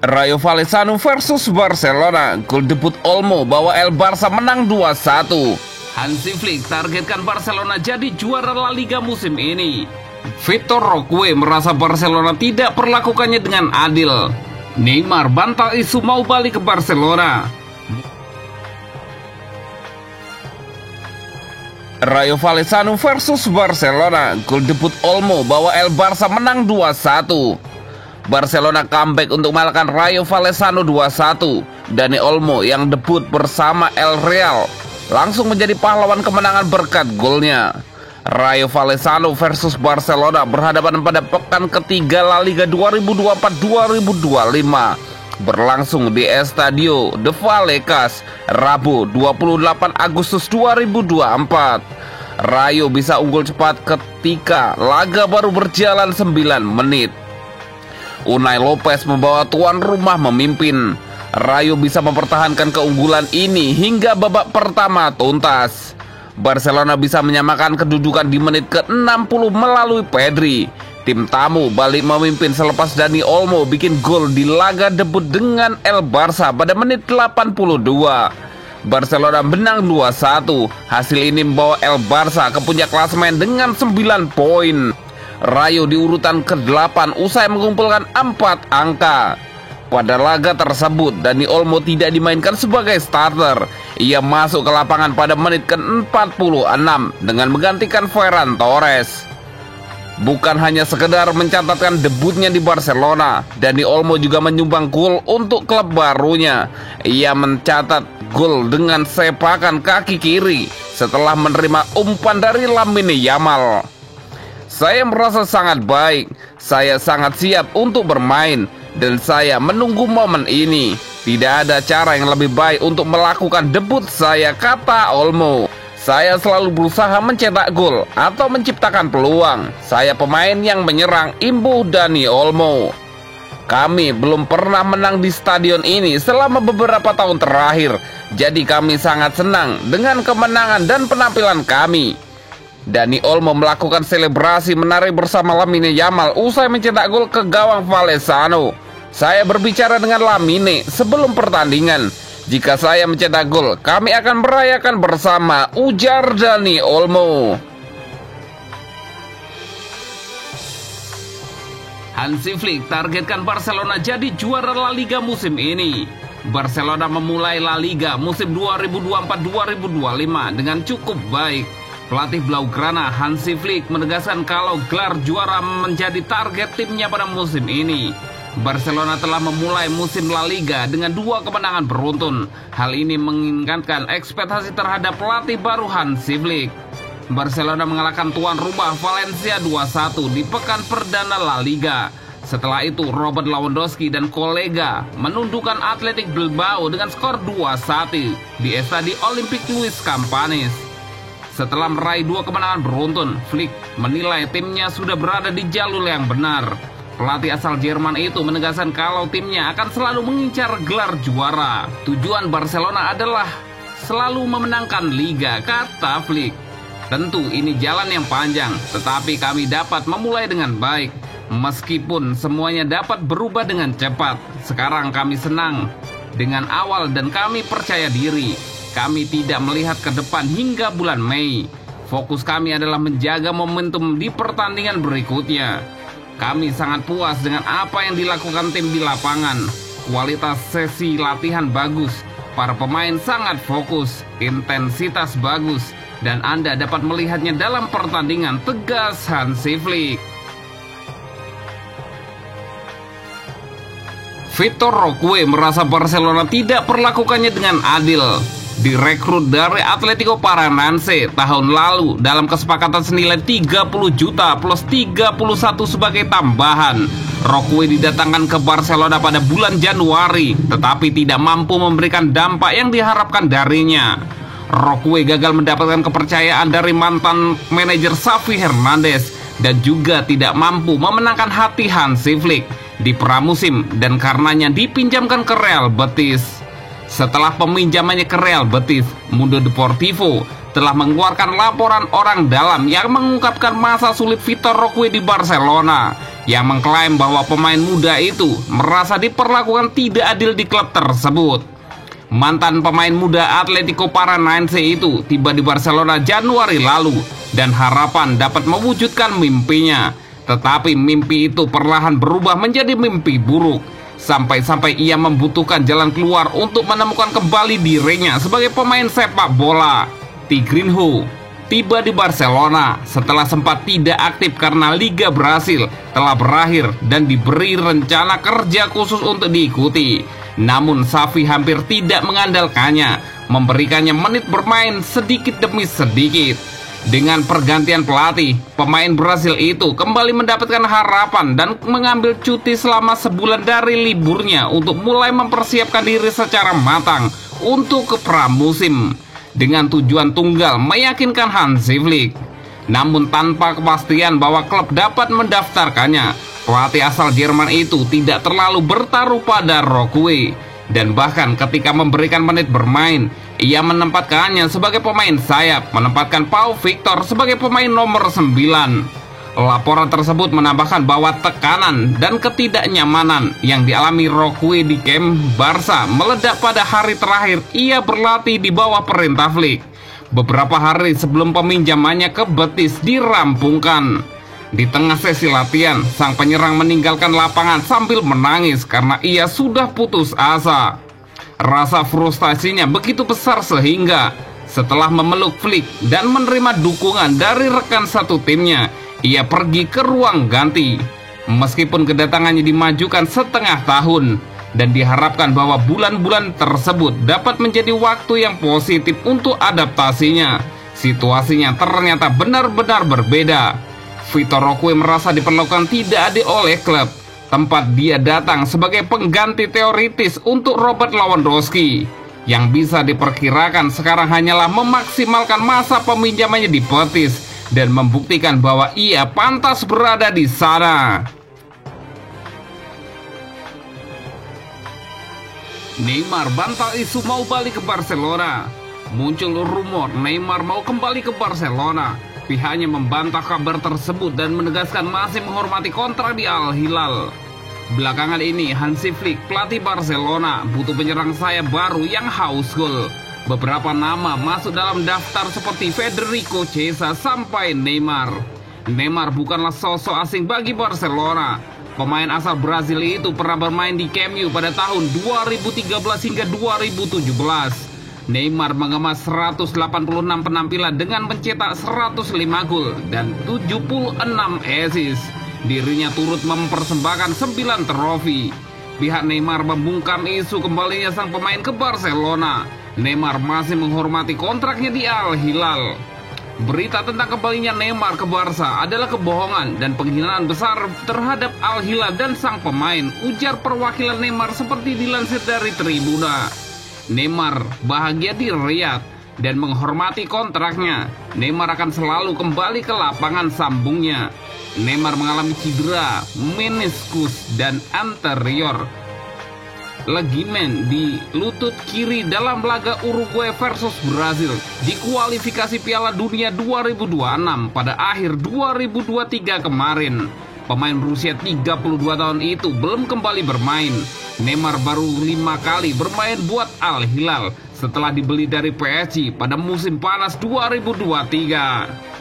Rayo Vallecano versus Barcelona. Gol debut Olmo bawa El Barça menang 2-1. Hansi Flick targetkan Barcelona jadi juara La Liga musim ini. Vitor Roque merasa Barcelona tidak perlakukannya dengan adil. Neymar bantah isu mau balik ke Barcelona. Rayo Vallecano versus Barcelona. Gol debut Olmo bawa El Barça menang 2-1. Barcelona comeback untuk mengalahkan Rayo Vallecano 2-1. Dani Olmo yang debut bersama El Real langsung menjadi pahlawan kemenangan berkat golnya. Rayo Vallecano versus Barcelona berhadapan pada pekan ketiga La Liga 2024-2025 berlangsung di Estadio de Vallecas Rabu 28 Agustus 2024. Rayo bisa unggul cepat ketika laga baru berjalan 9 menit. Unai Lopez membawa tuan rumah memimpin. Rayo bisa mempertahankan keunggulan ini hingga babak pertama tuntas. Barcelona bisa menyamakan kedudukan di menit ke-60 melalui Pedri. Tim tamu balik memimpin selepas Dani Olmo bikin gol di laga debut dengan El Barça pada menit 82. Barcelona menang 2-1. Hasil ini membawa El Barça ke puncak klasemen dengan 9 poin. Rayo di urutan ke-8 usai mengumpulkan 4 angka. Pada laga tersebut, Dani Olmo tidak dimainkan sebagai starter. Ia masuk ke lapangan pada menit ke-46 dengan menggantikan Ferran Torres. Bukan hanya sekedar mencatatkan debutnya di Barcelona, Dani Olmo juga menyumbang gol untuk klub barunya. Ia mencatat gol dengan sepakan kaki kiri setelah menerima umpan dari Lamine Yamal. Saya merasa sangat baik, saya sangat siap untuk bermain, dan saya menunggu momen ini. Tidak ada cara yang lebih baik untuk melakukan debut saya, kata Olmo. Saya selalu berusaha mencetak gol atau menciptakan peluang. Saya pemain yang menyerang, imbuh Dani Olmo. Kami belum pernah menang di stadion ini selama beberapa tahun terakhir, jadi kami sangat senang dengan kemenangan dan penampilan kami. Dani Olmo melakukan selebrasi menari bersama Lamine Yamal usai mencetak gol ke gawang Vallecano. Saya berbicara dengan Lamine sebelum pertandingan. Jika saya mencetak gol, kami akan merayakan bersama, ujar Dani Olmo. Hansi Flick targetkan Barcelona jadi juara La Liga musim ini. Barcelona memulai La Liga musim 2024-2025 dengan cukup baik. Pelatih Blaugrana Hansi Flick menegaskan kalau gelar juara menjadi target timnya pada musim ini. Barcelona telah memulai musim La Liga dengan 2 kemenangan beruntun. Hal ini meningkatkan ekspektasi terhadap pelatih baru Hansi Flick. Barcelona mengalahkan tuan rumah Valencia 2-1 di pekan perdana La Liga. Setelah itu Robert Lewandowski dan kolega menundukkan Athletic Bilbao dengan skor 2-1 di Estadio Olympique Luis Campanis. Setelah meraih 2 kemenangan beruntun, Flick menilai timnya sudah berada di jalur yang benar. Pelatih asal Jerman itu menegaskan kalau timnya akan selalu mengincar gelar juara. Tujuan Barcelona adalah selalu memenangkan Liga, kata Flick. Tentu ini jalan yang panjang, tetapi kami dapat memulai dengan baik. Meskipun semuanya dapat berubah dengan cepat, sekarang kami senang dengan awal dan kami percaya diri. Kami tidak melihat ke depan hingga bulan Mei. Fokus kami adalah menjaga momentum di pertandingan berikutnya. Kami sangat puas dengan apa yang dilakukan tim di lapangan. Kualitas sesi latihan bagus, para pemain sangat fokus, intensitas bagus, dan Anda dapat melihatnya dalam pertandingan, tegas Hansi Flick. Vitor Roque merasa Barcelona tidak perlakukannya dengan adil. Direkrut dari Atletico Paranaense tahun lalu dalam kesepakatan senilai 30 juta plus 31 sebagai tambahan. Roque didatangkan ke Barcelona pada bulan Januari, tetapi tidak mampu memberikan dampak yang diharapkan darinya. Roque gagal mendapatkan kepercayaan dari mantan manajer Xavi Hernandez dan juga tidak mampu memenangkan hati Hansi Flick di pramusim dan karenanya dipinjamkan ke Real Betis. Setelah peminjamannya ke Real Betis, Mundo Deportivo telah mengeluarkan laporan orang dalam yang mengungkapkan masa sulit Vitor Roque di Barcelona. yang mengklaim bahwa pemain muda itu merasa diperlakukan tidak adil di klub tersebut. Mantan pemain muda Atletico Paranaense itu tiba di Barcelona Januari lalu dan harapan dapat mewujudkan mimpinya. Tetapi mimpi itu perlahan berubah menjadi mimpi buruk. Sampai-sampai ia membutuhkan jalan keluar untuk menemukan kembali dirinya sebagai pemain sepak bola. Tigrinho tiba di Barcelona setelah sempat tidak aktif karena Liga Brasil telah berakhir dan diberi rencana kerja khusus untuk diikuti. Namun Xavi hampir tidak mengandalkannya, memberikannya menit bermain sedikit demi sedikit. Dengan pergantian pelatih, pemain Brasil itu kembali mendapatkan harapan dan mengambil cuti selama sebulan dari liburnya untuk mulai mempersiapkan diri secara matang untuk ke pramusim dengan tujuan tunggal meyakinkan Hansi Flick. Namun tanpa kepastian bahwa klub dapat mendaftarkannya, pelatih asal Jerman itu tidak terlalu bertaruh pada Roque. Dan bahkan ketika memberikan menit bermain, ia menempatkannya sebagai pemain sayap, menempatkan Pau Victor sebagai pemain nomor 9. Laporan tersebut menambahkan bahwa tekanan dan ketidaknyamanan yang dialami Roque di camp Barca meledak pada hari terakhir ia berlatih di bawah perintah Flick. Beberapa hari sebelum peminjamannya ke Betis dirampungkan. Di tengah sesi latihan, sang penyerang meninggalkan lapangan sambil menangis karena ia sudah putus asa. Rasa frustasinya begitu besar sehingga setelah memeluk Flick dan menerima dukungan dari rekan satu timnya, ia pergi ke ruang ganti. Meskipun kedatangannya dimajukan setengah tahun dan diharapkan bahwa bulan-bulan tersebut dapat menjadi waktu yang positif untuk adaptasinya, situasinya ternyata benar-benar berbeda. Vitor Roque merasa diperlakukan tidak adil oleh klub tempat dia datang sebagai pengganti teoritis untuk Robert Lewandowski, yang bisa diperkirakan sekarang hanyalah memaksimalkan masa peminjamannya di Betis dan membuktikan bahwa ia pantas berada di sana. Neymar bantah isu mau balik ke Barcelona. Muncul rumor Neymar mau kembali ke Barcelona. Pihaknya membantah kabar tersebut dan menegaskan masih menghormati kontrak di Al Hilal. Belakangan ini Hansi Flick, pelatih Barcelona, butuh penyerang sayap baru yang haus gol. Beberapa nama masuk dalam daftar seperti Federico Chiesa sampai Neymar. Neymar bukanlah sosok asing bagi Barcelona. Pemain asal Brazil itu pernah bermain di Camp Nou pada tahun 2013 hingga 2017. Neymar mengemas 186 penampilan dengan mencetak 105 gol dan 76 assist. Dirinya turut mempersembahkan 9 trofi. Pihak Neymar membungkam isu kembalinya sang pemain ke Barcelona. Neymar masih menghormati kontraknya di Al Hilal. Berita tentang kembalinya Neymar ke Barca adalah kebohongan dan penghinaan besar terhadap Al Hilal dan sang pemain, ujar perwakilan Neymar seperti dilansir dari Tribuna. Neymar bahagia di Riyadh dan menghormati kontraknya. Neymar akan selalu kembali ke lapangan, sambungnya. Neymar mengalami cedera meniskus dan anterior ligamen di lutut kiri dalam laga Uruguay versus Brazil di kualifikasi Piala Dunia 2026 pada akhir 2023 kemarin. Pemain berusia 32 tahun itu belum kembali bermain. Neymar baru 5 kali bermain buat Al Hilal setelah dibeli dari PSG pada musim panas 2023.